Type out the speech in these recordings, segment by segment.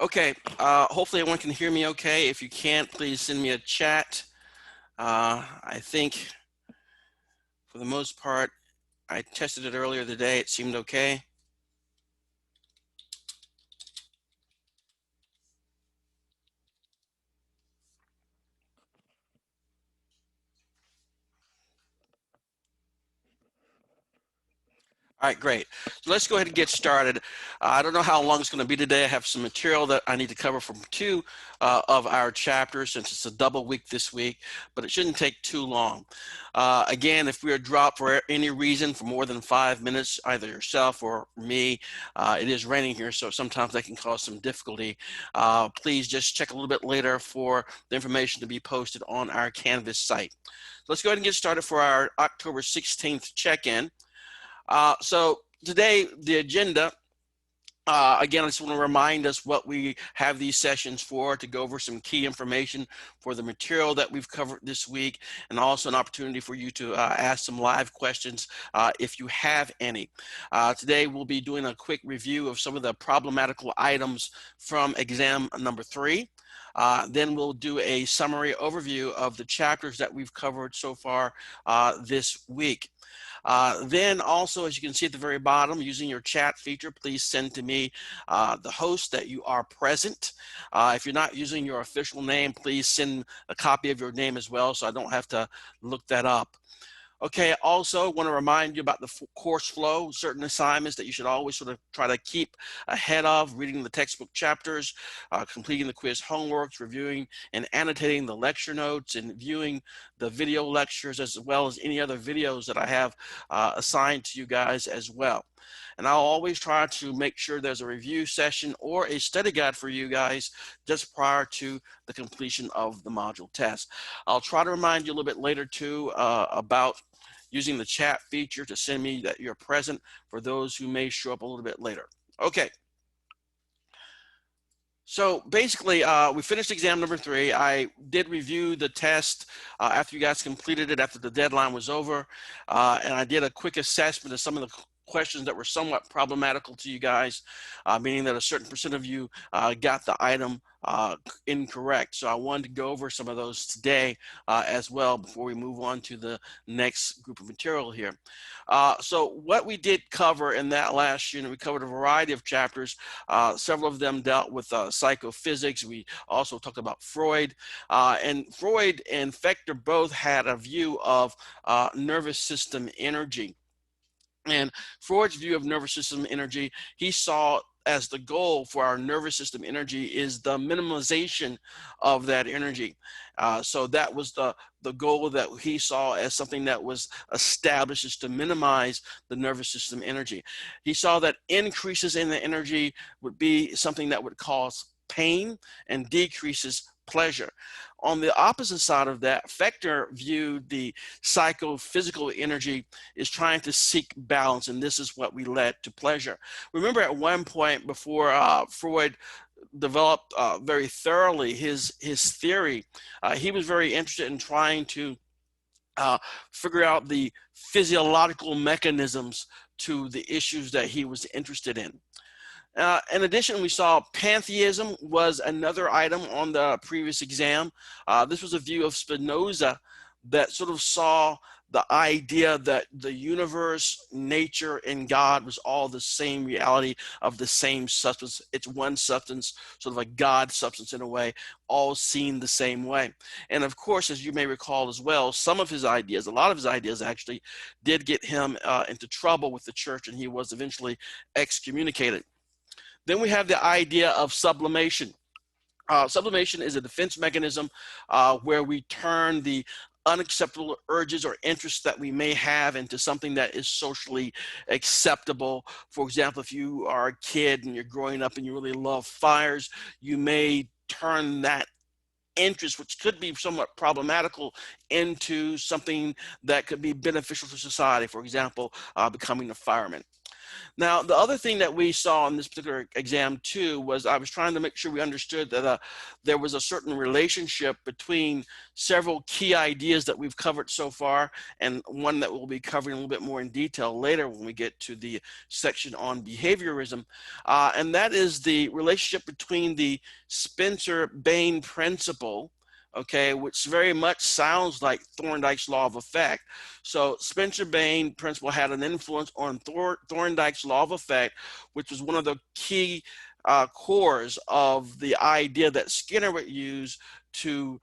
Okay, hopefully everyone can hear me okay. If you can't, please send me a chat. I think for the most part, I tested it earlier today. It seemed okay. All right, great. So let's go ahead and get started. I don't know how long it's going to be today. I have some material that I need to cover from two of our chapters since it's a double week this week, but it shouldn't take too long. Again, if we are dropped for any reason for more than 5 minutes, either yourself or me, it is raining here, so sometimes that can cause some difficulty. Please just check a little bit later for the information to be posted on our Canvas site. Let's go ahead and get started for our October 16th check-in. So today, the agenda, again, I just want to remind us what we have these sessions for, to go over some key information for the material that we've covered this week, and also an opportunity for you to ask some live questions if you have any. Today, we'll be doing a quick review of some of the problematical items from exam number 3. Then we'll do a summary overview of the chapters that we've covered so far this week. Then also, as you can see at the very bottom, using your chat feature, please send to me the host that you are present. If you're not using your official name, please send a copy of your name as well, so I don't have to look that up. Okay, also want to remind you about the course flow, certain assignments that you should always sort of try to keep ahead of: reading the textbook chapters, completing the quiz homeworks, reviewing and annotating the lecture notes, and viewing the video lectures, as well as any other videos that I have assigned to you guys as well. And I'll always try to make sure there's a review session or a study guide for you guys just prior to the completion of the module test. I'll try to remind you a little bit later too about using the chat feature to send me that you're present for those who may show up a little bit later. Okay. So basically, we finished exam number 3. I did review the test after you guys completed it, after the deadline was over, and I did a quick assessment of some of the questions that were somewhat problematical to you guys, meaning that a certain percent of you got the item incorrect. So I wanted to go over some of those today as well before we move on to the next group of material here. So what we did cover in that last unit, we covered a variety of chapters. Several of them dealt with psychophysics. We also talked about Freud. And Freud and Fechner both had a view of nervous system energy. And Freud's view of nervous system energy, he saw as the goal for our nervous system energy is the minimization of that energy. So that was the goal that he saw as something that was established, is to minimize the nervous system energy. He saw that increases in the energy would be something that would cause pain, and decreases pleasure. On the opposite side of that, Fechner viewed the psychophysical energy as trying to seek balance, and this is what we led to pleasure. Remember, at one point before Freud developed very thoroughly his theory, he was very interested in trying to figure out the physiological mechanisms to the issues that he was interested in. In addition, we saw pantheism was another item on the previous exam. This was a view of Spinoza that sort of saw the idea that the universe, nature, and God was all the same reality of the same substance. It's one substance, sort of a God substance in a way, all seen the same way. And of course, as you may recall as well, some of his ideas, a lot of his ideas actually did get him into trouble with the church, and he was eventually excommunicated. Then we have the idea of sublimation. Sublimation is a defense mechanism where we turn the unacceptable urges or interests that we may have into something that is socially acceptable. For example, if you are a kid and you're growing up and you really love fires, you may turn that interest, which could be somewhat problematical, into something that could be beneficial to society. For example, becoming a fireman. Now, the other thing that we saw in this particular exam too was I was trying to make sure we understood that there was a certain relationship between several key ideas that we've covered so far, and one that we'll be covering a little bit more in detail later when we get to the section on behaviorism, and that is the relationship between the Spencer-Bain principle, okay, which very much sounds like Thorndike's law of effect. So Spencer-Bain principle had an influence on Thorndike's law of effect, which was one of the key cores of the idea that Skinner would use to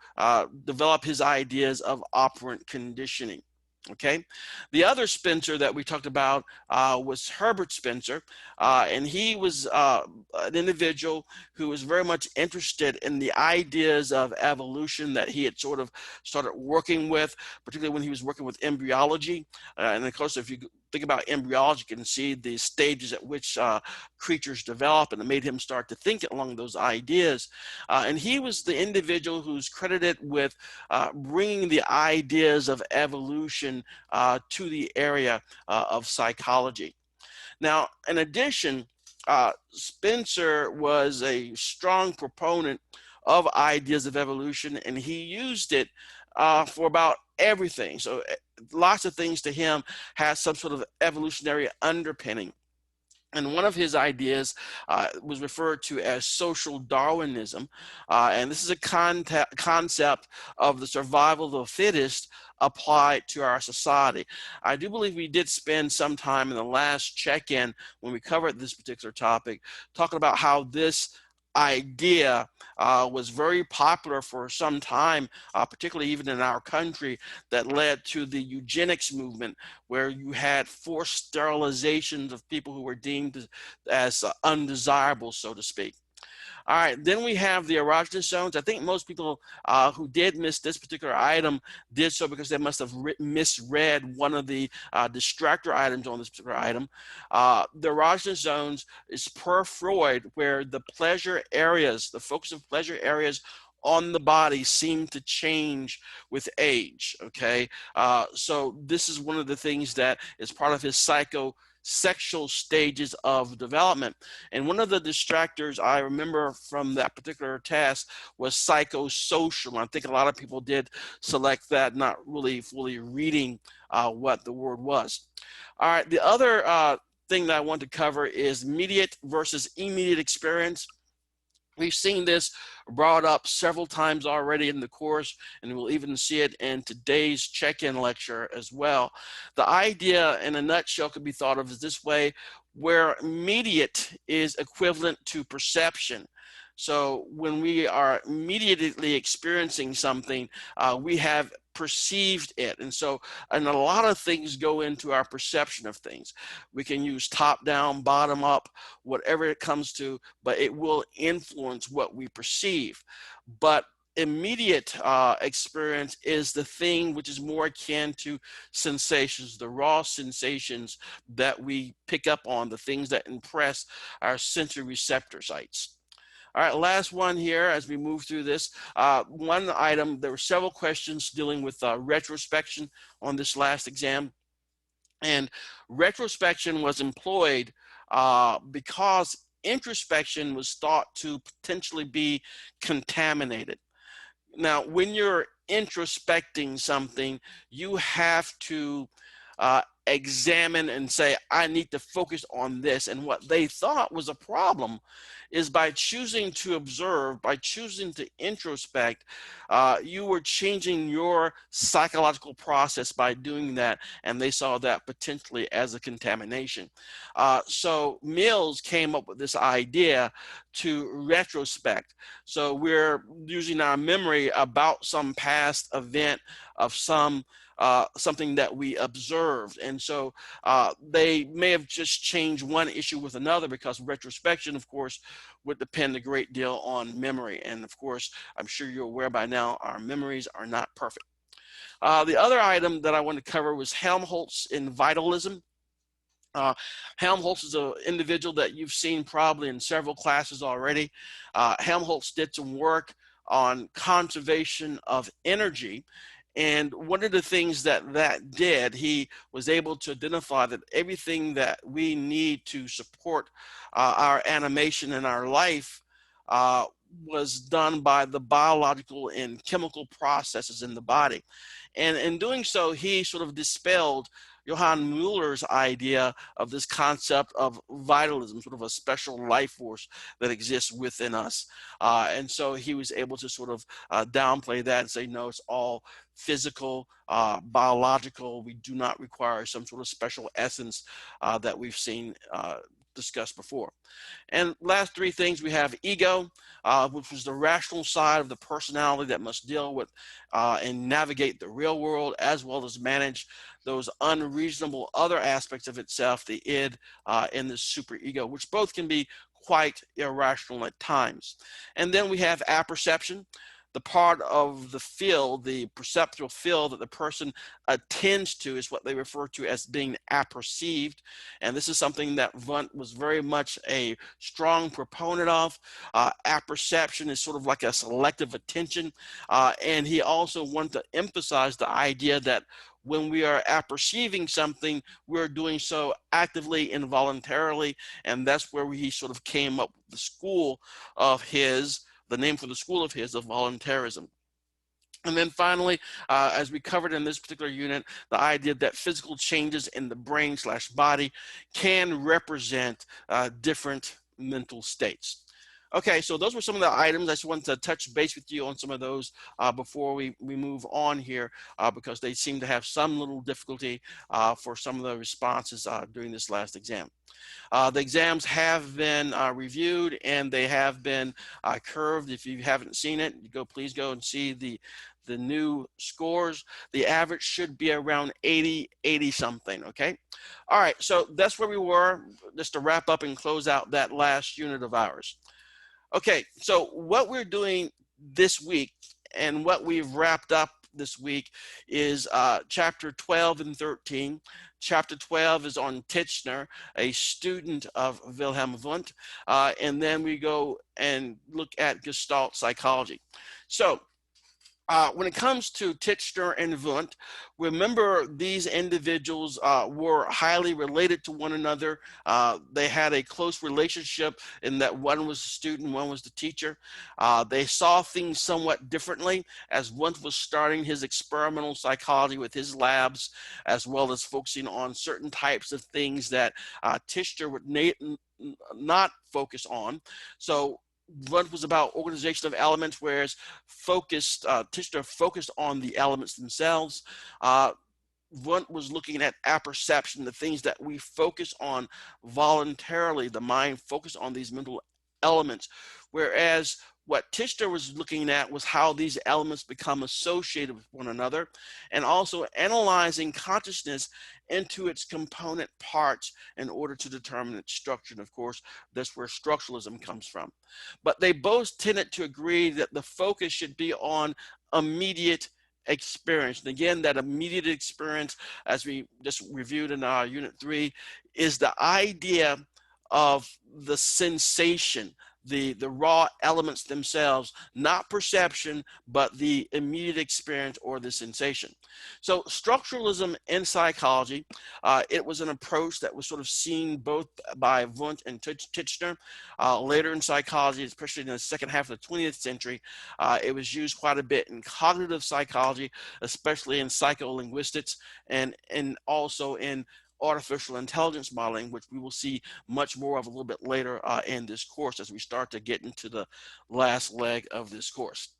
develop his ideas of operant conditioning. Okay, the other Spencer that we talked about was Herbert Spencer, and he was an individual who was very much interested in the ideas of evolution that he had sort of started working with, particularly when he was working with embryology. And of course, if you think about embryology, you can see the stages at which creatures develop, and it made him start to think along those ideas. And he was the individual who's credited with bringing the ideas of evolution to the area of psychology. Now, in addition, Spencer was a strong proponent of ideas of evolution, and he used it for about everything. So lots of things to him has some sort of evolutionary underpinning. And one of his ideas was referred to as social Darwinism. And this is a concept of the survival of the fittest applied to our society. I do believe we did spend some time in the last check-in when we covered this particular topic, talking about how this idea was very popular for some time, particularly even in our country, that led to the eugenics movement, where you had forced sterilizations of people who were deemed as undesirable, so to speak. All right, then we have the erogenous zones. I think most people who did miss this particular item did so because they must have misread one of the distractor items on this particular item. The erogenous zones is per Freud, where the pleasure areas, the focus of pleasure areas on the body seem to change with age, okay? So this is one of the things that is part of his psychosexual stages of development. And one of the distractors I remember from that particular task was psychosocial. I think a lot of people did select that, not really fully reading what the word was. All right, the other thing that I want to cover is immediate versus immediate experience. We've seen this brought up several times already in the course, and we'll even see it in today's check-in lecture as well. The idea in a nutshell could be thought of as this way, where immediate is equivalent to perception. So when we are immediately experiencing something, we have perceived it. And a lot of things go into our perception of things. We can use top down, bottom up, whatever it comes to, but it will influence what we perceive. But immediate experience is the thing which is more akin to sensations, the raw sensations that we pick up on, the things that impress our sensory receptor sites. All right, last one here as we move through this. One item, there were several questions dealing with retrospection on this last exam. And retrospection was employed because introspection was thought to potentially be contaminated. Now, when you're introspecting something, you have to examine and say, I need to focus on this. And what they thought was a problem is by choosing to observe, by choosing to introspect, you were changing your psychological process by doing that, and they saw that potentially as a contamination. So Mills came up with this idea to retrospect. So we're using our memory about some past event of something that we observed. And so they may have just changed one issue with another, because retrospection, of course, would depend a great deal on memory. And of course, I'm sure you're aware by now, our memories are not perfect. The other item that I want to cover was Helmholtz in vitalism. Helmholtz is an individual that you've seen probably in several classes already. Helmholtz did some work on conservation of energy. And one of the things that did, he was able to identify that everything that we need to support our animation in our life uh, was done by the biological and chemical processes in the body. And in doing so, he sort of dispelled Johann Mueller's idea of this concept of vitalism, sort of a special life force that exists within us. And so he was able to sort of downplay that and say, no, it's all physical, biological. We do not require some sort of special essence that we've seen discussed before. And last three things, we have ego, which was the rational side of the personality that must deal with and navigate the real world, as well as manage those unreasonable other aspects of itself, the id and the superego, which both can be quite irrational at times. And then we have apperception, the part of the field, the perceptual field that the person attends to, is what they refer to as being apperceived. And this is something that Wundt was very much a strong proponent of. Apperception is sort of like a selective attention. And he also wanted to emphasize the idea that when we are apperceiving something, we're doing so actively and voluntarily. And that's where he sort of came up with the school of his, the name for the school of his, of voluntarism. And then finally, as we covered in this particular unit, the idea that physical changes in the brain/body can represent different mental states. Okay, so those were some of the items. I just wanted to touch base with you on some of those before we move on here, because they seem to have some little difficulty for some of the responses during this last exam. The exams have been reviewed and they have been curved. If you haven't seen it, please go and see the new scores. The average should be around 80 something. Okay. All right. So that's where we were, just to wrap up and close out that last unit of ours. Okay. So what we're doing this week and what we've wrapped up this week is chapter 12 and 13. Chapter 12 is on Titchener, a student of Wilhelm Wundt, and then we go and look at Gestalt psychology. So when it comes to Titchener and Wundt, remember these individuals were highly related to one another. They had a close relationship in that one was the student, one was the teacher. They saw things somewhat differently, as Wundt was starting his experimental psychology with his labs, as well as focusing on certain types of things that Titchener would not focus on. So Wundt was about organization of elements, whereas Titchener focused on the elements themselves. Wundt was looking at apperception, the things that we focus on voluntarily. The mind focused on these mental elements, whereas what Titchener was looking at was how these elements become associated with one another, and also analyzing consciousness into its component parts in order to determine its structure. And of course, that's where structuralism comes from. But they both tended to agree that the focus should be on immediate experience. And again, that immediate experience, as we just reviewed in our unit 3, is the idea of the sensation, the raw elements themselves, not perception, but the immediate experience or the sensation. So structuralism in psychology, it was an approach that was sort of seen both by Wundt and Titchener. Later in psychology, especially in the second half of the 20th century, it was used quite a bit in cognitive psychology, especially in psycholinguistics, and also in artificial intelligence modeling, which we will see much more of a little bit later in this course as we start to get into the last leg of this course.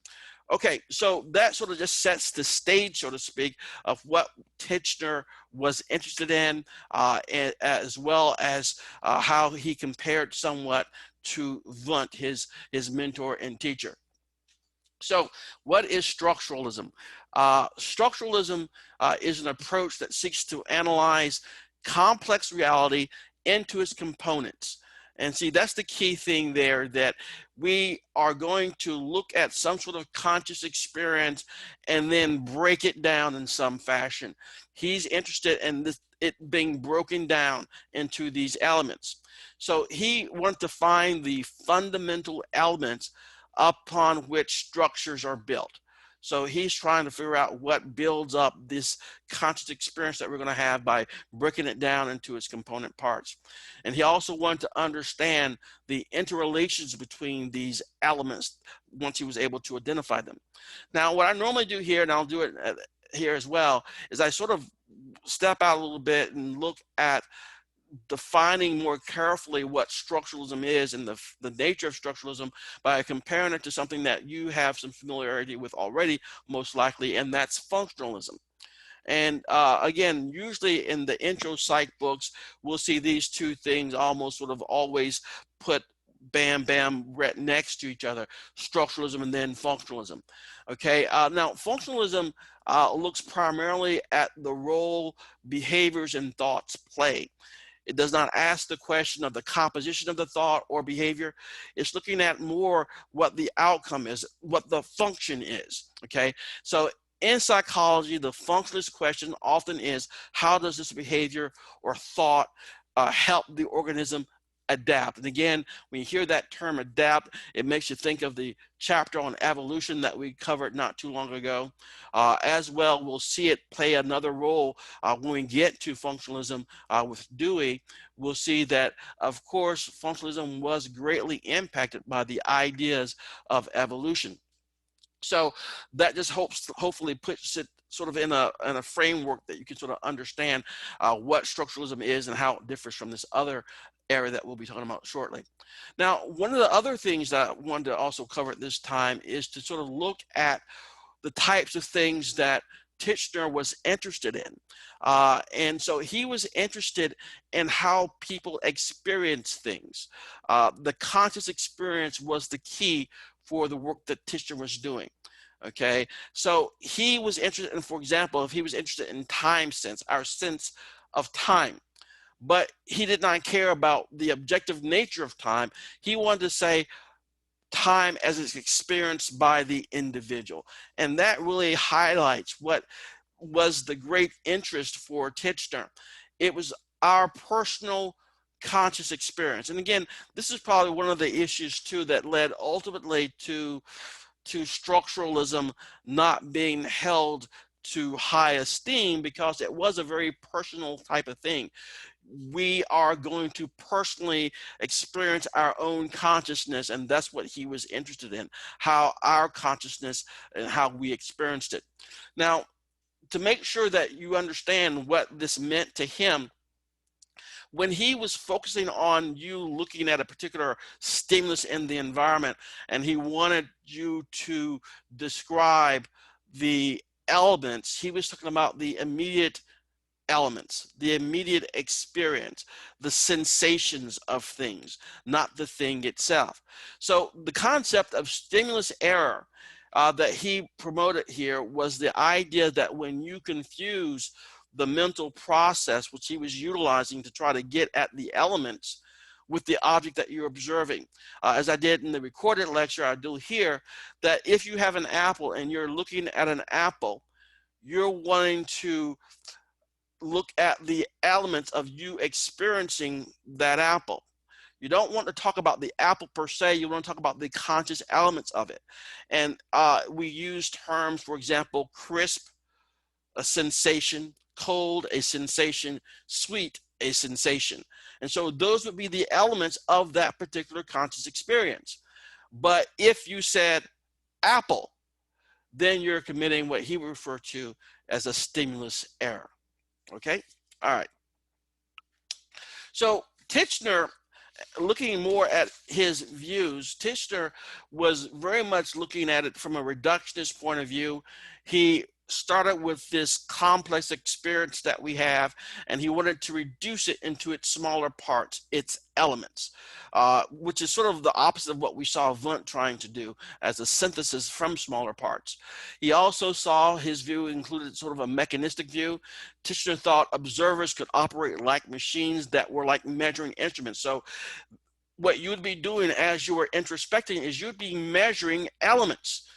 Okay, so that sort of just sets the stage, so to speak, of what Titchener was interested in, as well as how he compared somewhat to Wundt, his mentor and teacher. So what is structuralism? Structuralism is an approach that seeks to analyze complex reality into its components. And see, that's the key thing there, that we are going to look at some sort of conscious experience and then break it down in some fashion. He's interested in it being broken down into these elements. So he wanted to find the fundamental elements upon which structures are built. So he's trying to figure out what builds up this conscious experience that we're going to have by breaking it down into its component parts. And he also wanted to understand the interrelations between these elements once he was able to identify them. Now, what I normally do here, and I'll do it here as well, is I sort of step out a little bit and look at defining more carefully what structuralism is and the nature of structuralism by comparing it to something that you have some familiarity with already, most likely, and that's functionalism. And again, usually in the intro psych books, we'll see these two things almost sort of always put bam, bam, right next to each other, structuralism and then functionalism. Okay, now functionalism looks primarily at the role behaviors and thoughts play. It does not ask the question of the composition of the thought or behavior. It's looking at more what the outcome is, what the function is, okay? So in psychology, the functionalist question often is, how does this behavior or thought help the organism adapt? And again, when you hear that term adapt, it makes you think of the chapter on evolution that we covered not too long ago. As well, we'll see it play another role when we get to functionalism with Dewey. We'll see that, of course, functionalism was greatly impacted by the ideas of evolution. So that just hopefully puts it sort of in a framework that you can sort of understand what structuralism is and how it differs from this other area that we'll be talking about shortly. Now, one of the other things that I wanted to also cover at this time is to sort of look at the types of things that Titchener was interested in. And so he was interested in how people experience things. The conscious experience was the key for the work that Titchener was doing. Okay, so he was interested in, for example, if he was interested in time sense, our sense of time, but he did not care about the objective nature of time. He wanted to say time as it's experienced by the individual. And that really highlights what was the great interest for Titchener. It was our personal conscious experience. And again, this is probably one of the issues too that led ultimately to structuralism not being held to high esteem, because it was a very personal type of thing. We are going to personally experience our own consciousness, and that's what he was interested in, how our consciousness and how we experienced it. Now, to make sure that you understand what this meant to him, when he was focusing on you looking at a particular stimulus in the environment, and he wanted you to describe the elements, he was talking about the immediate elements, the immediate experience, the sensations of things, not the thing itself. So the concept of stimulus error that he promoted here was the idea that when you confuse the mental process, which he was utilizing to try to get at the elements, with the object that you're observing. As I did in the recorded lecture, I do here, that if you have an apple and you're looking at an apple, you're wanting to look at the elements of you experiencing that apple. You don't want to talk about the apple per se, you want to talk about the conscious elements of it. And we use terms, for example, crisp, a sensation, cold, a sensation, sweet, a sensation. And so those would be the elements of that particular conscious experience. But if you said apple, then you're committing what he would refer to as a stimulus error. Okay, all right. So Titchener, looking more at his views, Titchener was very much looking at it from a reductionist point of view. He started with this complex experience that we have, and he wanted to reduce it into its smaller parts, its elements, which is sort of the opposite of what we saw Wundt trying to do as a synthesis from smaller parts. He also saw his view included sort of a mechanistic view. Titchener thought observers could operate like machines that were like measuring instruments. So what you would be doing as you were introspecting is you'd be measuring elements,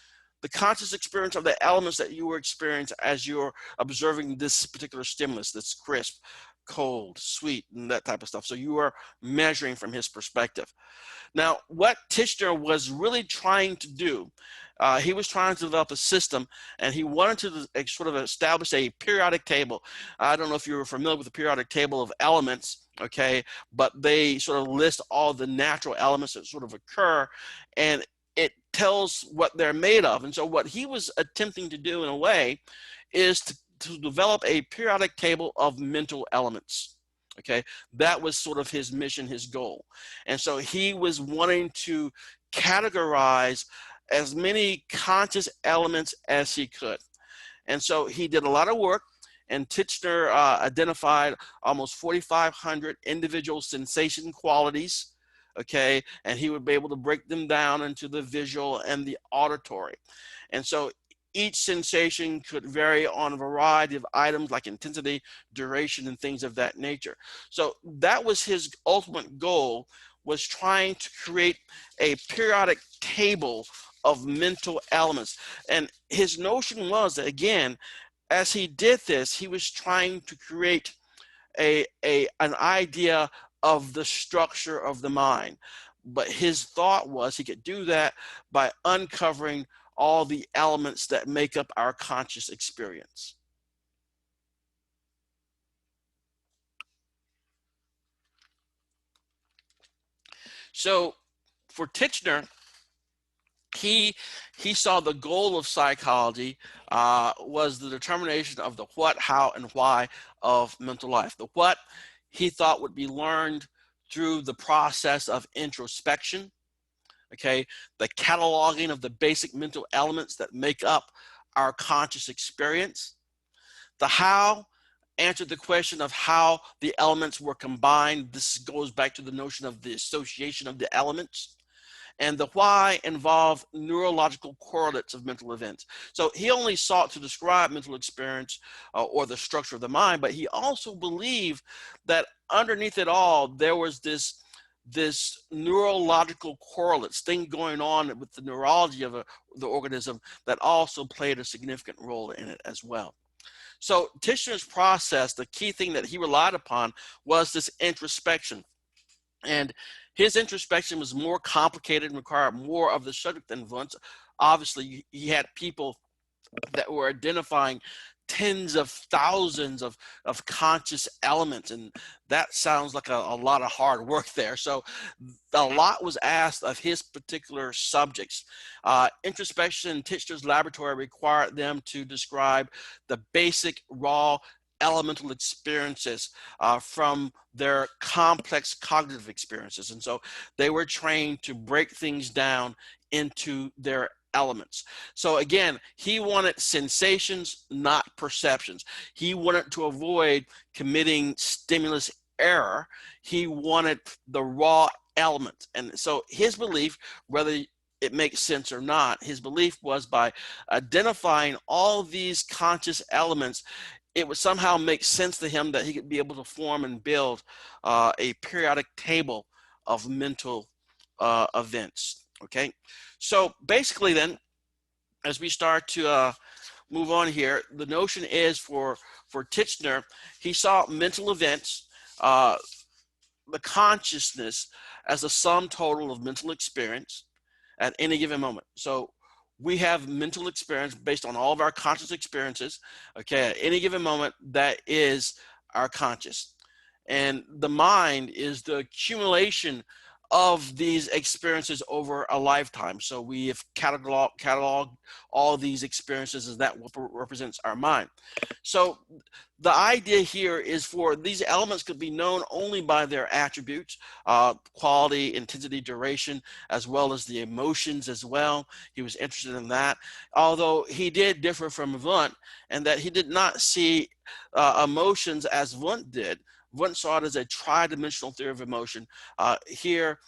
the conscious experience of the elements that you were experiencing as you're observing this particular stimulus, this crisp, cold, sweet, and that type of stuff. So you are measuring from his perspective. Now, what Tishner was really trying to do, he was trying to develop a system, and he wanted to sort of establish a periodic table. I don't know if you're familiar with the periodic table of elements, okay, but they sort of list all the natural elements that sort of occur, and it tells what they're made of. And so what he was attempting to do in a way is to develop a periodic table of mental elements. Okay, that was sort of his mission, his goal. And so he was wanting to categorize as many conscious elements as he could. And so he did a lot of work, and Titchener identified almost 4,500 individual sensation qualities, okay, and he would be able to break them down into the visual and the auditory. And so each sensation could vary on a variety of items like intensity, duration, and things of that nature. So that was his ultimate goal, was trying to create a periodic table of mental elements. And his notion was that, again, as he did this, he was trying to create an idea of the structure of the mind. But his thought was he could do that by uncovering all the elements that make up our conscious experience. So for Titchener, he saw the goal of psychology was the determination of the what, how, and why of mental life. The what he thought would be learned through the process of introspection, okay, the cataloging of the basic mental elements that make up our conscious experience. The how answered the question of how the elements were combined. This goes back to the notion of the association of the elements. And the why involved neurological correlates of mental events. So he only sought to describe mental experience or the structure of the mind, but he also believed that underneath it all, there was this neurological correlates, thing going on with the neurology of the organism that also played a significant role in it as well. So Tishner's process, the key thing that he relied upon was this introspection. And his introspection was more complicated and required more of the subject than Wundt's. Obviously, he had people that were identifying tens of thousands of conscious elements, and that sounds like a lot of hard work there. So a lot was asked of his particular subjects. Introspection in Titchener's laboratory required them to describe the basic raw elemental experiences from their complex cognitive experiences. And so they were trained to break things down into their elements. So again, he wanted sensations, not perceptions. He wanted to avoid committing stimulus error. He wanted the raw element. And so his belief, whether it makes sense or not, his belief was by identifying all these conscious elements, it would somehow make sense to him that he could be able to form and build a periodic table of mental events. Okay, so basically then, as we start to move on here, the notion is for Titchener, he saw mental events, the consciousness, as a sum total of mental experience at any given moment. So we have mental experience based on all of our conscious experiences, okay, at any given moment. That is our conscious. And the mind is the accumulation of these experiences over a lifetime. So we have cataloged all these experiences, as that represents our mind. So the idea here is for these elements could be known only by their attributes, quality, intensity, duration, as well as the emotions as well. He was interested in that, although he did differ from Wundt, and that he did not see emotions as Wundt did. Wundt saw it as a tri-dimensional theory of emotion. Here,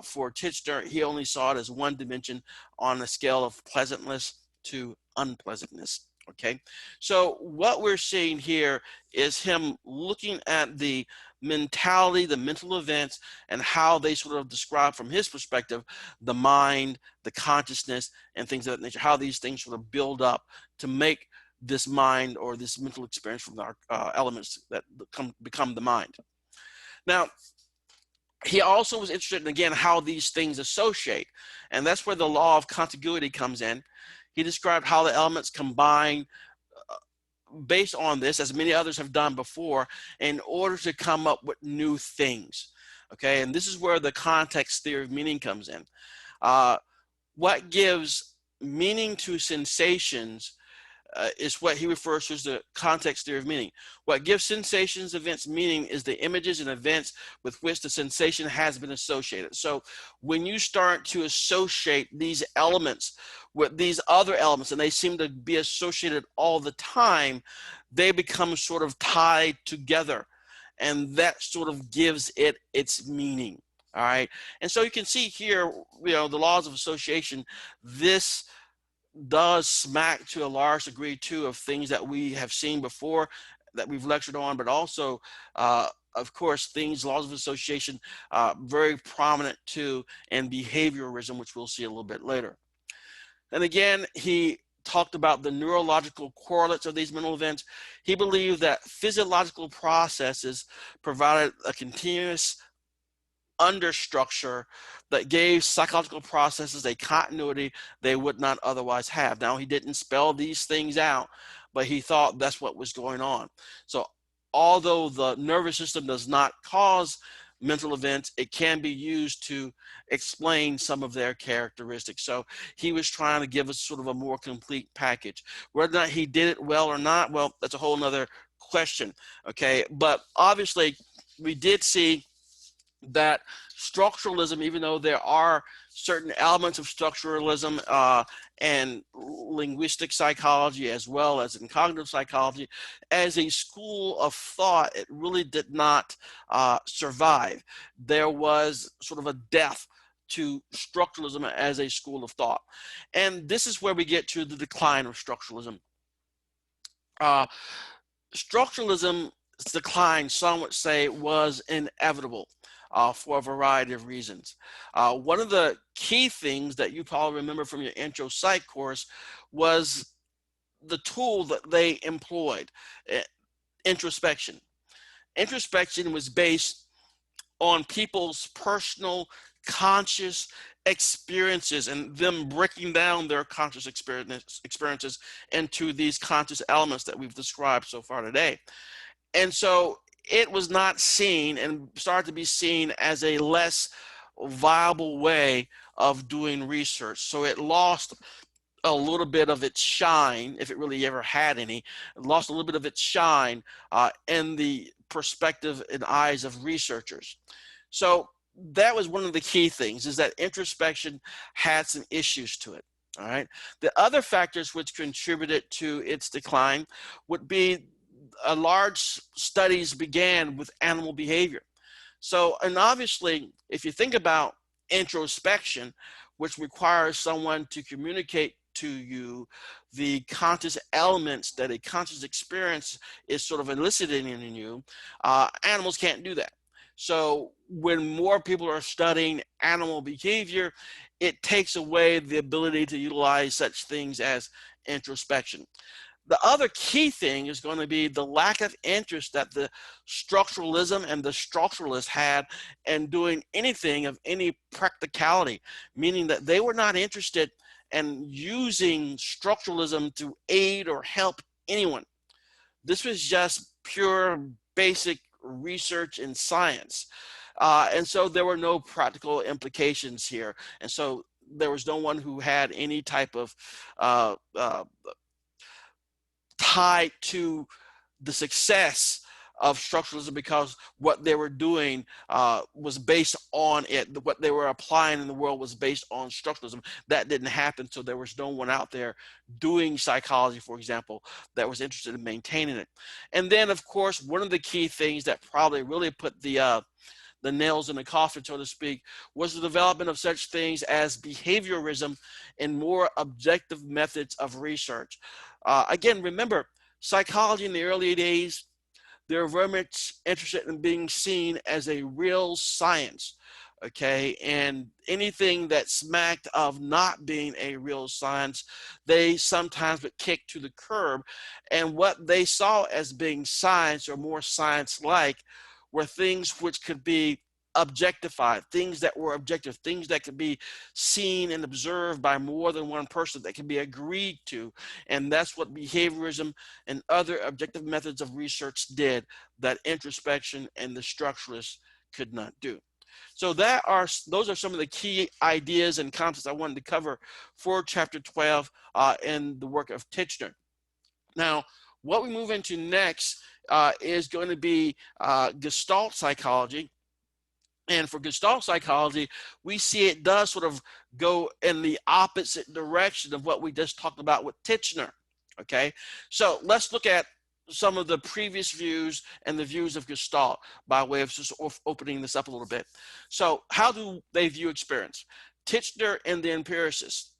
for Titchener, he only saw it as one dimension on a scale of pleasantness to unpleasantness. Okay, so what we're seeing here is him looking at the mentality, the mental events, and how they sort of describe from his perspective the mind, the consciousness, and things of that nature, how these things sort of build up to make this mind or this mental experience from our elements that become the mind. Now, he also was interested in, again, how these things associate. And that's where the law of contiguity comes in. He described how the elements combine based on this, as many others have done before, in order to come up with new things. Okay, and this is where the context theory of meaning comes in. What gives meaning to sensations is what he refers to as the context theory of meaning. What gives sensations, events meaning is the images and events with which the sensation has been associated. So when you start to associate these elements with these other elements, and they seem to be associated all the time, they become sort of tied together. And that sort of gives it its meaning. All right. And so you can see here, the laws of association, this does smack to a large degree too of things that we have seen before, that we've lectured on, but also of course laws of association, very prominent too in behaviorism, which we'll see a little bit later. And again, he talked about the neurological correlates of these mental events. He believed that physiological processes provided a continuous understructure that gave psychological processes a continuity they would not otherwise have. Now, he didn't spell these things out, but he thought that's what was going on. So although the nervous system does not cause mental events, it can be used to explain some of their characteristics. So he was trying to give us sort of a more complete package. Whether or not he did it well or not, well, that's a whole nother question. Okay, but obviously we did see that structuralism, even though there are certain elements of structuralism and linguistic psychology as well as in cognitive psychology, as a school of thought, it really did not survive. There was sort of a death to structuralism as a school of thought. And this is where we get to the decline of structuralism. Structuralism's decline, some would say, was inevitable. For a variety of reasons. One of the key things that you probably remember from your intro psych course was the tool that they employed, introspection. Introspection was based on people's personal conscious experiences and them breaking down their conscious experiences into these conscious elements that we've described so far today. And so it was not seen and started to be seen as a less viable way of doing research. So it lost a little bit of its shine, if it really ever had any. It lost a little bit of its shine in the perspective and eyes of researchers. So that was one of the key things, is that introspection had some issues to it. All right. The other factors which contributed to its decline would be large studies began with animal behavior. So, and obviously, if you think about introspection, which requires someone to communicate to you the conscious elements that a conscious experience is sort of eliciting in you, animals can't do that. So when more people are studying animal behavior, it takes away the ability to utilize such things as introspection. The other key thing is going to be the lack of interest that the structuralism and the structuralists had in doing anything of any practicality, meaning that they were not interested in using structuralism to aid or help anyone. This was just pure basic research and science. And so there were no practical implications here. And so there was no one who had any type of tied to the success of structuralism, because what they were doing was based on it. What they were applying in the world was based on structuralism. That didn't happen, so there was no one out there doing psychology, for example, that was interested in maintaining it. And then, of course, one of the key things that probably really put the nails in the coffin, so to speak, was the development of such things as behaviorism and more objective methods of research. Again, remember, psychology in the early days, they were very much interested in being seen as a real science. okay? And anything that smacked of not being a real science, they sometimes would kick to the curb. And what they saw as being science or more science-like were things which could be objectified, things that were objective, things that could be seen and observed by more than one person, that can be agreed to. And that's what behaviorism and other objective methods of research did, that introspection and the structuralists could not do. So those are some of the key ideas and concepts I wanted to cover for chapter 12 in the work of Titchener. Now, what we move into next is going to be Gestalt psychology. And for Gestalt psychology, we see it does sort of go in the opposite direction of what we just talked about with Titchener. Okay, so let's look at some of the previous views and the views of Gestalt by way of just opening this up a little bit. So how do they view experience? Titchener and the empiricists.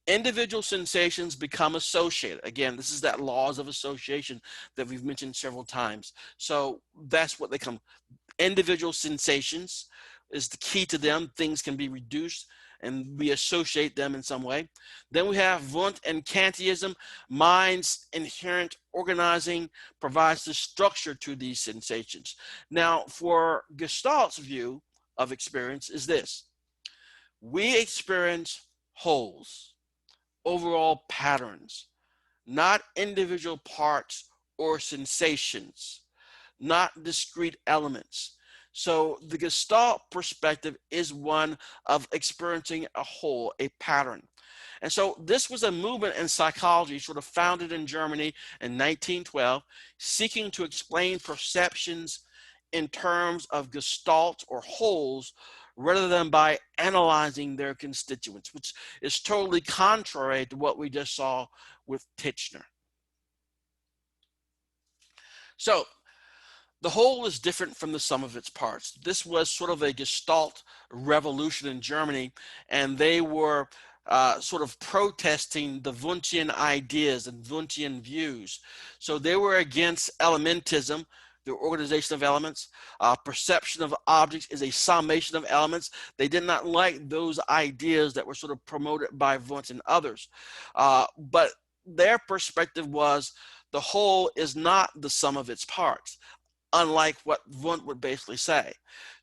Individual sensations become associated. Again, this is that laws of association that we've mentioned several times. So that's what they come. Individual sensations is the key to them. Things can be reduced and we associate them in some way. Then we have Wundt and Kantianism. Mind's inherent organizing provides the structure to these sensations. Now, for Gestalt's view of experience is this: we experience wholes, overall patterns, not individual parts or sensations, not discrete elements. So the Gestalt perspective is one of experiencing a whole, a pattern. And so this was a movement in psychology sort of founded in Germany in 1912, seeking to explain perceptions in terms of Gestalt or wholes rather than by analyzing their constituents, which is totally contrary to what we just saw with Titchener. So the whole is different from the sum of its parts. This was sort of a Gestalt revolution in Germany, and they were sort of protesting the Wundtian ideas and Wundtian views. So they were against elementism, the organization of elements. Perception of objects is a summation of elements. They did not like those ideas that were sort of promoted by Wundt and others. But their perspective was the whole is not the sum of its parts, unlike what Wundt would basically say.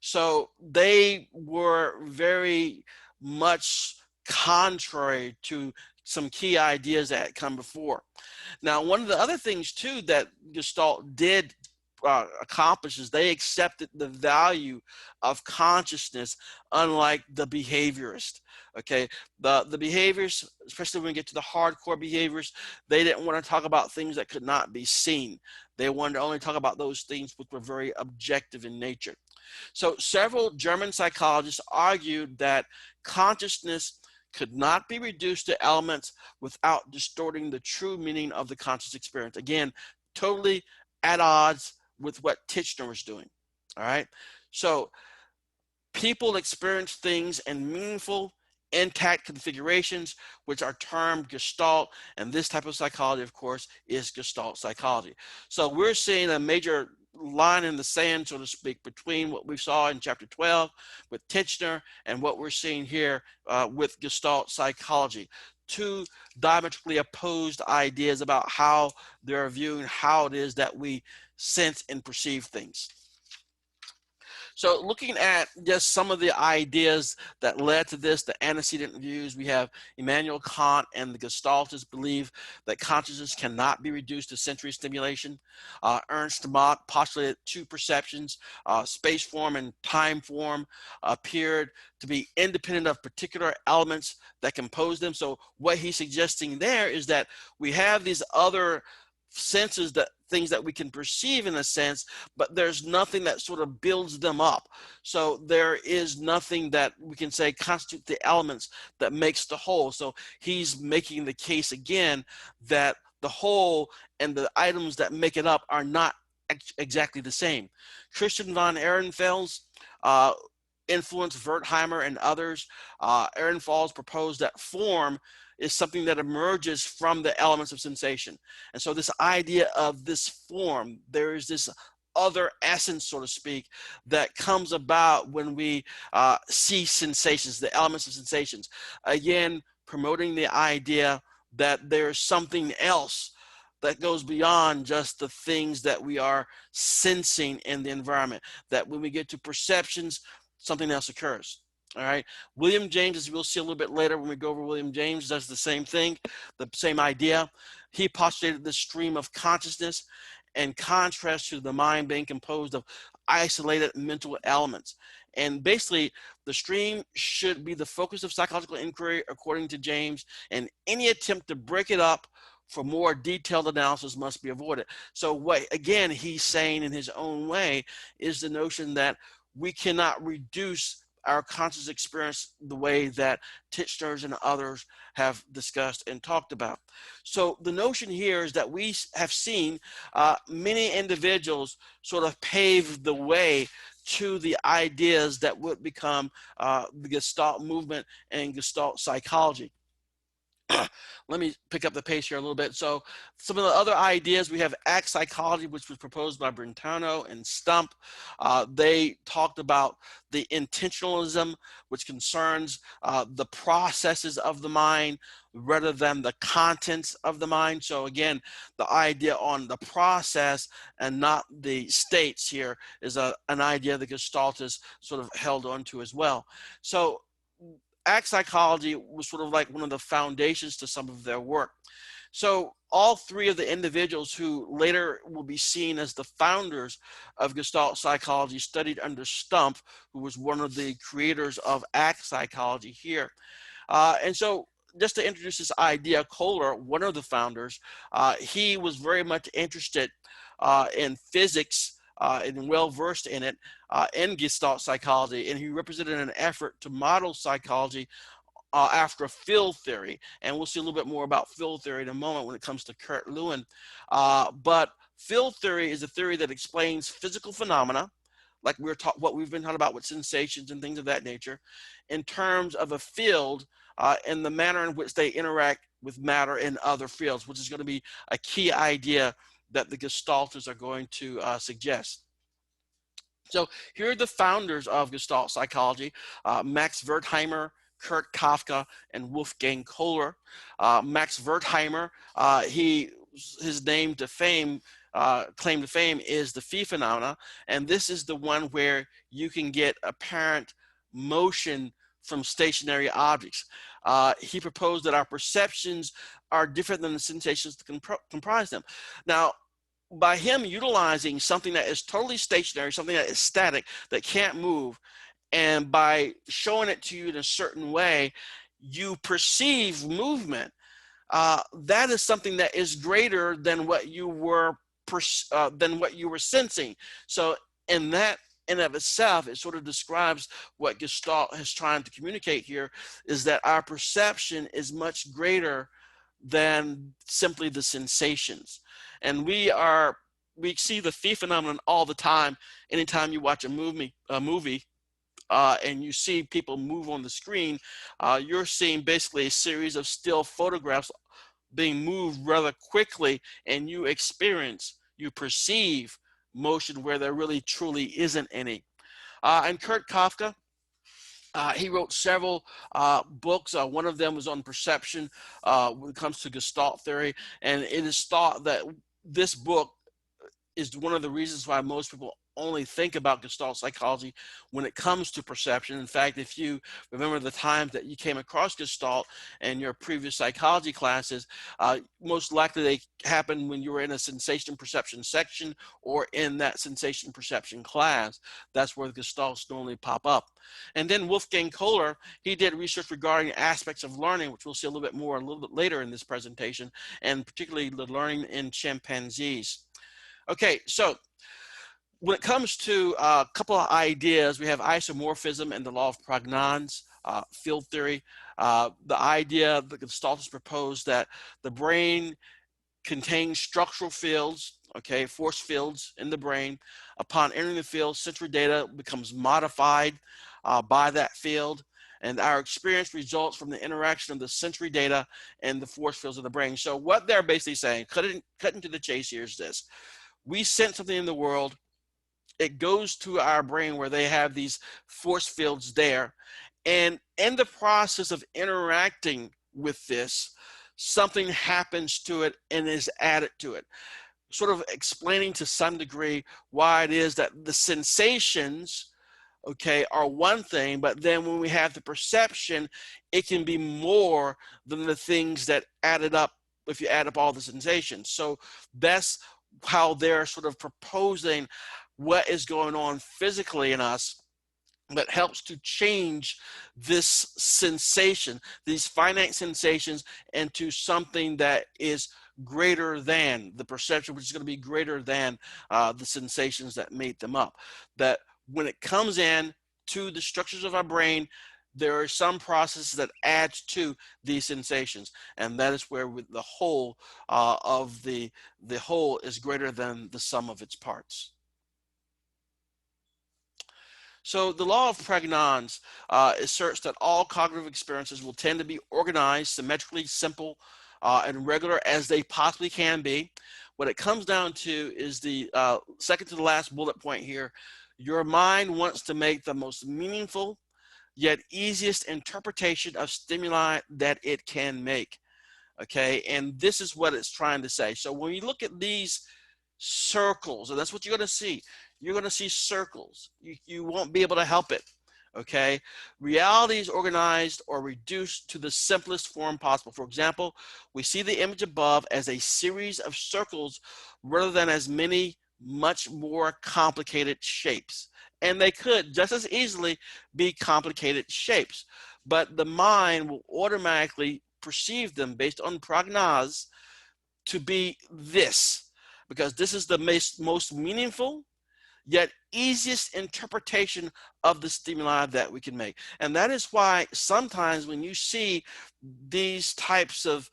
So they were very much contrary to some key ideas that had come before. Now, one of the other things too that Gestalt did accomplish is they accepted the value of consciousness, unlike the behaviorist. Okay, the behaviors, especially when we get to the hardcore behaviors, they didn't want to talk about things that could not be seen. They wanted to only talk about those things which were very objective in nature. So several German psychologists argued that consciousness could not be reduced to elements without distorting the true meaning of the conscious experience. Again, totally at odds with what Titchener was doing. All right. So people experience things in meaningful, intact configurations, which are termed Gestalt. And this type of psychology, of course, is Gestalt psychology. So we're seeing a major line in the sand, so to speak, between what we saw in chapter 12 with Titchener and what we're seeing here with Gestalt psychology. Two diametrically opposed ideas about how they're viewing how it is that we sense and perceive things. So looking at just some of the ideas that led to this, the antecedent views, we have Immanuel Kant and the Gestaltists believe that consciousness cannot be reduced to sensory stimulation. Ernst Mach postulated two perceptions, space form and time form, appeared to be independent of particular elements that compose them. So what he's suggesting there is that we have these other senses, that things that we can perceive in a sense, but there's nothing that sort of builds them up. So there is nothing that we can say constitute the elements that makes the whole. So he's making the case again that the whole and the items that make it up are not exactly the same. Christian von Ehrenfels influenced Wertheimer and others. Ehrenfels proposed that form is something that emerges from the elements of sensation. And so this idea of this form, there is this other essence, so to speak, that comes about when we see sensations, the elements of sensations. Again, promoting the idea that there's something else that goes beyond just the things that we are sensing in the environment, that when we get to perceptions, something else occurs. All right. William James, as we'll see a little bit later when we go over William James, does the same thing, the same idea. He postulated the stream of consciousness in contrast to the mind being composed of isolated mental elements. And basically, the stream should be the focus of psychological inquiry, according to James, and any attempt to break it up for more detailed analysis must be avoided. So what, again, he's saying in his own way is the notion that we cannot reduce our conscious experience the way that Titchner's and others have discussed and talked about. So the notion here is that we have seen many individuals sort of pave the way to the ideas that would become the Gestalt movement and Gestalt psychology. Let me pick up the pace here a little bit. So some of the other ideas, we have act psychology, which was proposed by Brentano and Stump. They talked about the intentionalism, which concerns the processes of the mind rather than the contents of the mind. So again, the idea on the process and not the states here is an idea that Gestaltists sort of held on to as well. So act psychology was sort of like one of the foundations to some of their work. So all three of the individuals who later will be seen as the founders of Gestalt psychology studied under Stump, who was one of the creators of act psychology here. And so just to introduce this idea, Kohler, one of the founders, he was very much interested in physics and well-versed in it, in Gestalt psychology, and he represented an effort to model psychology after field theory. And we'll see a little bit more about field theory in a moment when it comes to Kurt Lewin. But field theory is a theory that explains physical phenomena, like what we've been talking about with sensations and things of that nature, in terms of a field and the manner in which they interact with matter in other fields, which is going to be a key idea that the Gestaltists are going to suggest. So here are the founders of Gestalt psychology, Max Wertheimer, Kurt Kafka, and Wolfgang Kohler. Max Wertheimer, his claim to fame is the phi phenomena, and this is the one where you can get apparent motion from stationary objects. He proposed that our perceptions are different than the sensations that comprise them. Now, by him utilizing something that is totally stationary, something that is static, that can't move, and by showing it to you in a certain way, you perceive movement. That is something that is greater than what you were sensing. So in that in of itself, it sort of describes what Gestalt is trying to communicate here, is that our perception is much greater than simply the sensations. And we see the phi phenomenon all the time. Anytime you watch a movie, and you see people move on the screen, you're seeing basically a series of still photographs being moved rather quickly, and you perceive motion where there really truly isn't any. And Kurt Kafka, he wrote several books. One of them was on perception when it comes to Gestalt theory, and it is thought that this book is one of the reasons why most people only think about Gestalt psychology when it comes to perception. In fact, if you remember the times that you came across Gestalt in your previous psychology classes, most likely they happened when you were in a sensation perception section or in that sensation perception class. That's where the Gestalts normally pop up. And then Wolfgang Kohler, he did research regarding aspects of learning, which we'll see a little bit later in this presentation, and particularly the learning in chimpanzees. Okay, so when it comes to a couple of ideas, we have isomorphism and the law of prognons, field theory. The idea that Gestaltists proposed that the brain contains structural fields, okay, force fields in the brain. Upon entering the field, sensory data becomes modified by that field, and our experience results from the interaction of the sensory data and the force fields of the brain. So what they're basically saying, cutting to the chase here, is this. We sense something in the world, it goes to our brain where they have these force fields there. And in the process of interacting with this, something happens to it and is added to it, sort of explaining to some degree why it is that the sensations, okay, are one thing, but then when we have the perception, it can be more than the things that added up if you add up all the sensations. So that's how they're sort of proposing what is going on physically in us that helps to change this sensation, these finite sensations, into something that is greater than the perception, which is going to be greater than the sensations that made them up. That when it comes in to the structures of our brain, there are some processes that adds to these sensations, and that is where the whole of the whole is greater than the sum of its parts. So the law of Pregnan's asserts that all cognitive experiences will tend to be organized, symmetrically, simple, and regular as they possibly can be. What it comes down to is the second to the last bullet point here. Your mind wants to make the most meaningful yet easiest interpretation of stimuli that it can make. Okay, and this is what it's trying to say. So when you look at these circles, and that's what you're going to see. You're going to see circles. You won't be able to help it. Okay, reality is organized or reduced to the simplest form possible. For example, we see the image above as a series of circles rather than as many much more complicated shapes. And they could just as easily be complicated shapes, but the mind will automatically perceive them based on prognosis to be this, because this is the most meaningful yet easiest interpretation of the stimuli that we can make. And that is why sometimes when you see these types of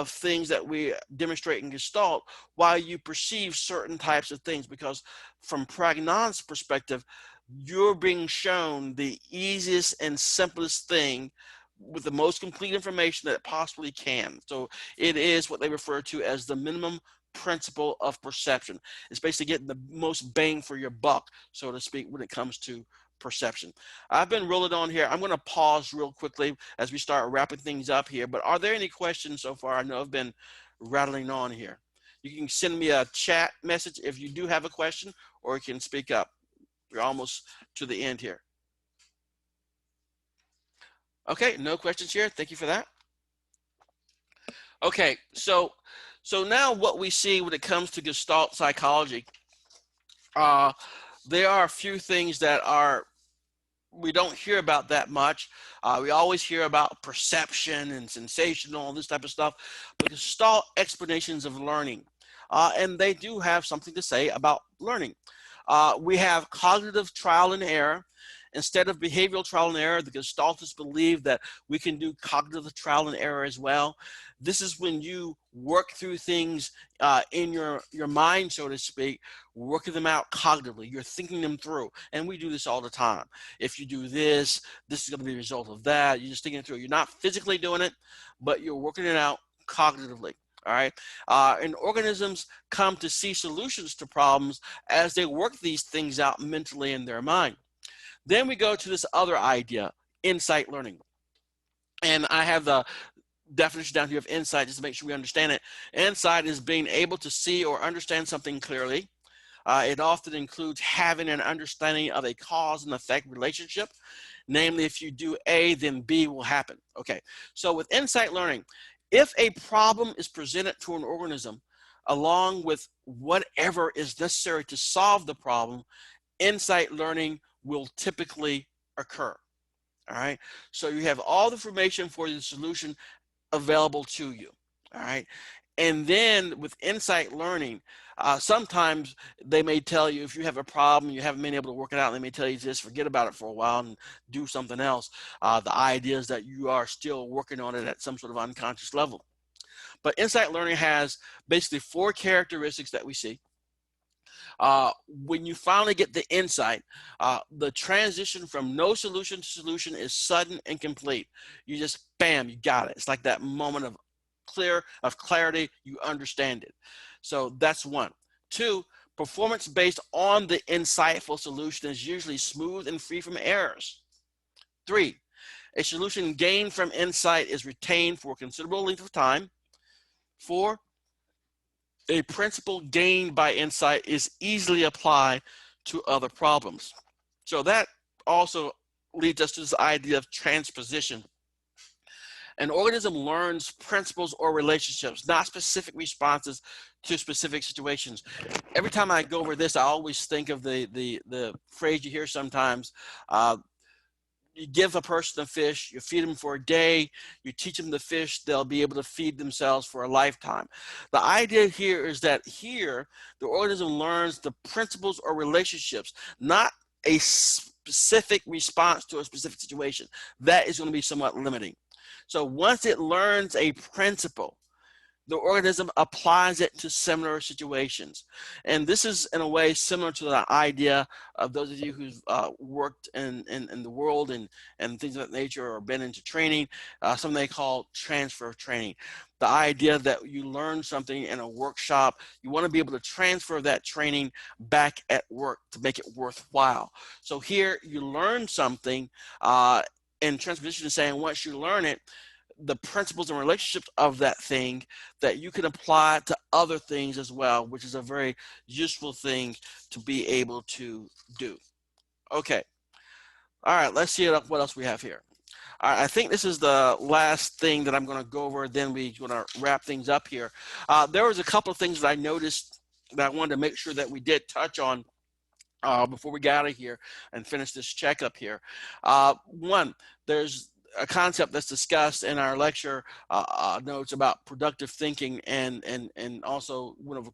things that we demonstrate in Gestalt, why you perceive certain types of things, because from Pragnan's perspective, you're being shown the easiest and simplest thing with the most complete information that it possibly can. So it is what they refer to as the minimum principle of perception. It's basically getting the most bang for your buck, so to speak, when it comes to perception. I've been rolling on here. I'm going to pause real quickly as we start wrapping things up here. But are there any questions so far? I know I've been rattling on here. You can send me a chat message if you do have a question, or you can speak up. We're almost to the end here. Okay, no questions here. Thank you for that. Okay, so now what we see when it comes to Gestalt psychology, there are a few things that we don't hear about that much. We always hear about perception and sensational and this type of stuff, but Gestalt explanations of learning, and they do have something to say about learning. We have cognitive trial and error. Instead of behavioral trial and error, the Gestaltists believe that we can do cognitive trial and error as well. This is when you work through things in your mind, so to speak, working them out cognitively. You're thinking them through. And we do this all the time. If you do this, this is going to be a result of that. You're just thinking it through. You're not physically doing it, but you're working it out cognitively. All right. And organisms come to see solutions to problems as they work these things out mentally in their mind. Then we go to this other idea, insight learning. And I have the definition down here of insight just to make sure we understand it. Insight is being able to see or understand something clearly. It often includes having an understanding of a cause and effect relationship. Namely, if you do A, then B will happen. Okay, so with insight learning, if a problem is presented to an organism along with whatever is necessary to solve the problem, insight learning will typically occur. All right, so you have all the information for the solution available to you. All right, and then with insight learning, sometimes they may tell you if you have a problem, you haven't been able to work it out, they may tell you just forget about it for a while and do something else. The idea is that you are still working on it at some sort of unconscious level. But insight learning has basically 4 characteristics that we see. When you finally get the insight, the transition from no solution to solution is sudden and complete. You just, bam, you got it. It's like that moment of clarity, you understand it. So that's 1. 2, Performance based on the insightful solution is usually smooth and free from errors. 3, a solution gained from insight is retained for a considerable length of time. 4, a principle gained by insight is easily applied to other problems. So that also leads us to this idea of transposition. An organism learns principles or relationships, not specific responses to specific situations. Every time I go over this, I always think of the phrase you hear sometimes. You give a person a fish, you feed them for a day, you teach them to fish, they'll be able to feed themselves for a lifetime. The idea here is that here, the organism learns the principles or relationships, not a specific response to a specific situation. That is going to be somewhat limiting. So once it learns a principle, the organism applies it to similar situations. And this is in a way similar to the idea of those of you who've worked in the world and things of that nature, or been into training, something they call transfer training. The idea that you learn something in a workshop, you want to be able to transfer that training back at work to make it worthwhile. So here you learn something, and transposition is saying once you learn it, the principles and relationships of that thing that you can apply to other things as well, which is a very useful thing to be able to do. Okay. All right, let's see what else we have here. All right, I think this is the last thing that I'm going to go over, then we're going to wrap things up here. There was a couple of things that I noticed that I wanted to make sure that we did touch on before we got out of here and finish this checkup here. One, there's a concept that's discussed in our lecture notes about productive thinking, and also one of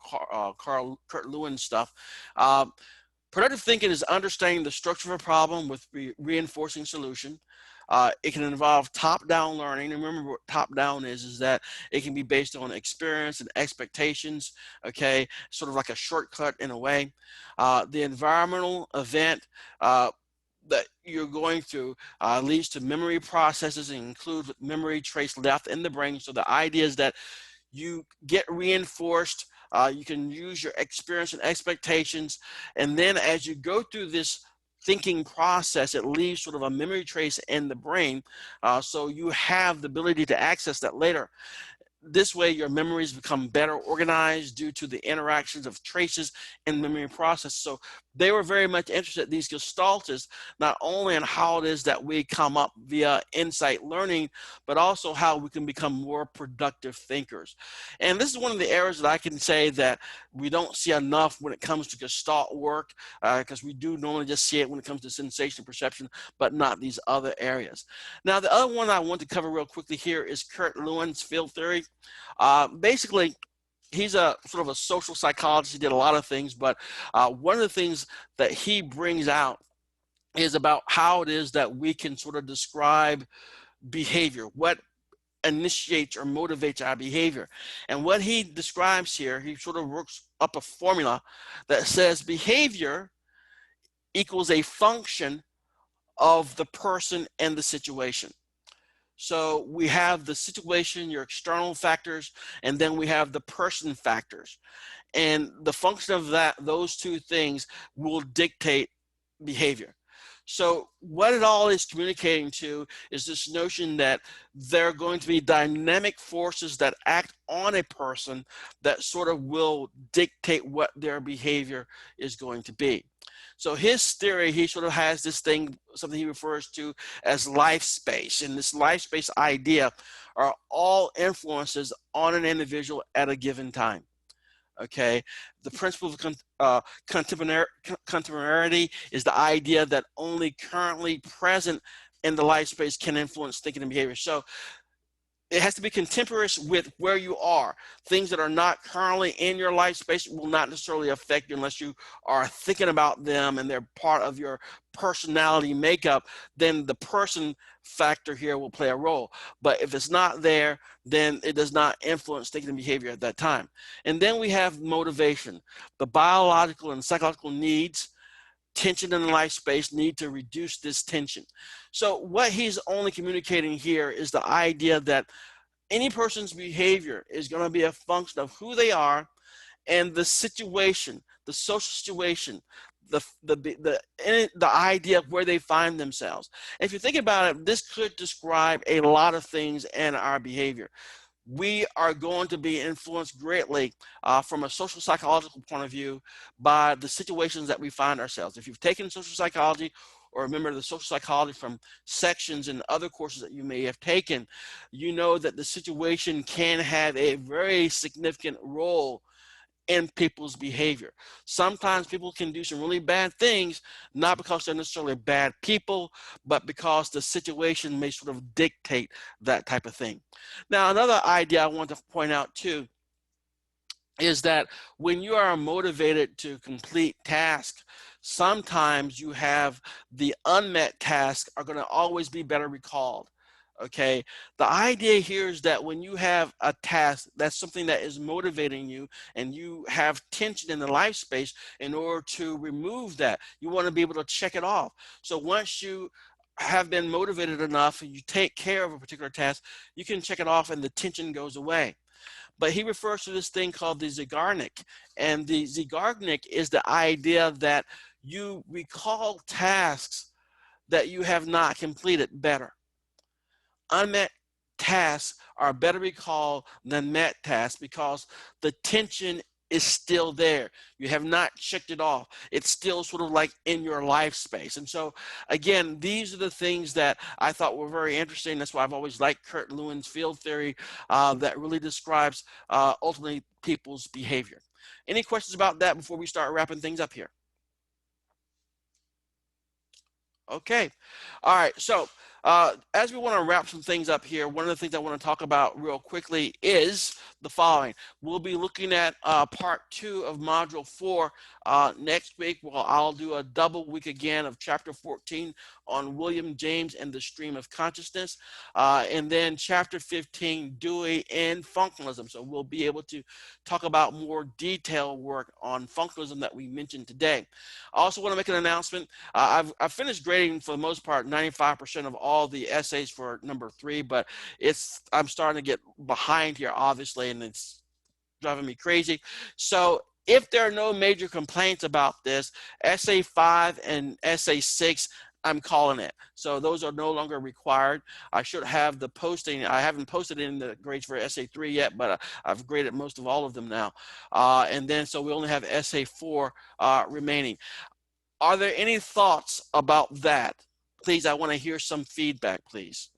Kurt Lewin's stuff. Productive thinking is understanding the structure of a problem with reinforcing solution. It can involve top-down learning. And remember what top-down is that it can be based on experience and expectations, okay, sort of like a shortcut in a way. The environmental event that you're going through leads to memory processes and includes memory trace left in the brain. So the idea is that you get reinforced, you can use your experience and expectations, and then as you go through this thinking process, it leaves sort of a memory trace in the brain, so you have the ability to access that later. This way, your memories become better organized due to the interactions of traces in memory process. So they were very much interested, these gestaltists, not only in how it is that we come up via insight learning, but also how we can become more productive thinkers. And this is one of the areas that I can say that we don't see enough when it comes to gestalt work, because we do normally just see it when it comes to sensation perception, but not these other areas. Now, the other one I want to cover real quickly here is Kurt Lewin's field theory. Basically, he's a sort of a social psychologist. He did a lot of things, but one of the things that he brings out is about how it is that we can sort of describe behavior, what initiates or motivates our behavior. And what he describes here, he sort of works up a formula that says behavior equals a function of the person and the situation. So we have the situation, your external factors, and then we have the person factors. And the function of those two things will dictate behavior. So what it all is communicating to is this notion that there are going to be dynamic forces that act on a person that sort of will dictate what their behavior is going to be. So his theory, he sort of has this thing, something he refers to as life space. And this life space idea are all influences on an individual at a given time. Okay, the principle of contemporaneity is the idea that only currently present in the life space can influence thinking and behavior. So it has to be contemporaneous with where you are. Things that are not currently in your life space will not necessarily affect you unless you are thinking about them and they're part of your personality makeup. Then the person factor here will play a role. But if it's not there, then it does not influence thinking and behavior at that time. And then we have motivation. The biological and psychological needs, tension in the life space, need to reduce this tension. So what he's only communicating here is the idea that any person's behavior is going to be a function of who they are and the situation, the social situation, the idea of where they find themselves. And if you think about it, this could describe a lot of things in our behavior. We are going to be influenced greatly from a social psychological point of view by the situations that we find ourselves. If you've taken social psychology or remember the social psychology from sections and other courses that you may have taken, you know that the situation can have a very significant role in people's behavior. Sometimes people can do some really bad things, not because they're necessarily bad people, but because the situation may sort of dictate that type of thing. Now, another idea I want to point out too is that when you are motivated to complete tasks, sometimes you have the unmet tasks are going to always be better recalled. Okay, the idea here is that when you have a task, that's something that is motivating you, and you have tension in the life space, in order to remove that, you want to be able to check it off. So once you have been motivated enough and you take care of a particular task, you can check it off and the tension goes away. But he refers to this thing called the Zeigarnik. And the Zeigarnik is the idea that you recall tasks that you have not completed better. Unmet tasks are better recalled than met tasks because the tension is still there. You have not checked it off. It's still sort of like in your life space. And so again, these are the things that I thought were very interesting. That's why I've always liked Kurt Lewin's field theory that really describes ultimately people's behavior. Any questions about that before we start wrapping things up here? Okay. All right. So as we want to wrap some things up here, one of the things I want to talk about real quickly is the following. We'll be looking at part 2 of module 4 next week. Well, I'll do a double week again of chapter 14 on William James and the stream of consciousness. And then chapter 15, Dewey and functionalism. So we'll be able to talk about more detailed work on functionalism that we mentioned today. I also want to make an announcement. I've finished grading for the most part 95% of all the essays for number 3, but I'm starting to get behind here, obviously, and it's driving me crazy. So if there are no major complaints about this, essay 5 and essay 6, I'm calling it. So those are no longer required. I should have the posting. I haven't posted in the grades for essay 3 yet, but I've graded most of all of them now. And then so we only have essay 4 remaining. Are there any thoughts about that? Please, I want to hear some feedback, please.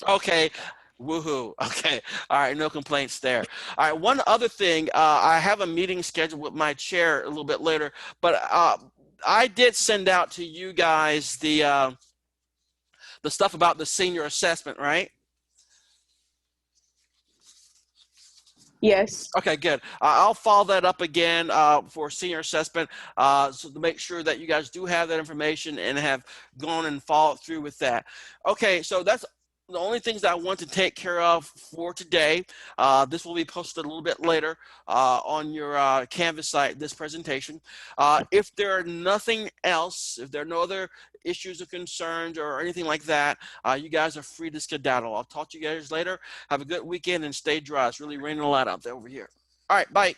Okay. Woohoo. Okay. All right. No complaints there. All right. One other thing, I have a meeting scheduled with my chair a little bit later, but I did send out to you guys the stuff about the senior assessment, right? Yes. Okay, good. I'll follow that up again for senior assessment, so to make sure that you guys do have that information and have gone and followed through with that. Okay, so that's the only things that I want to take care of for today. This will be posted a little bit later on your Canvas site, this presentation. If there are nothing else, if there are no other issues or concerns or anything like that, you guys are free to skedaddle. I'll talk to you guys later. Have a good weekend and stay dry. It's really raining a lot out there over here. All right, bye.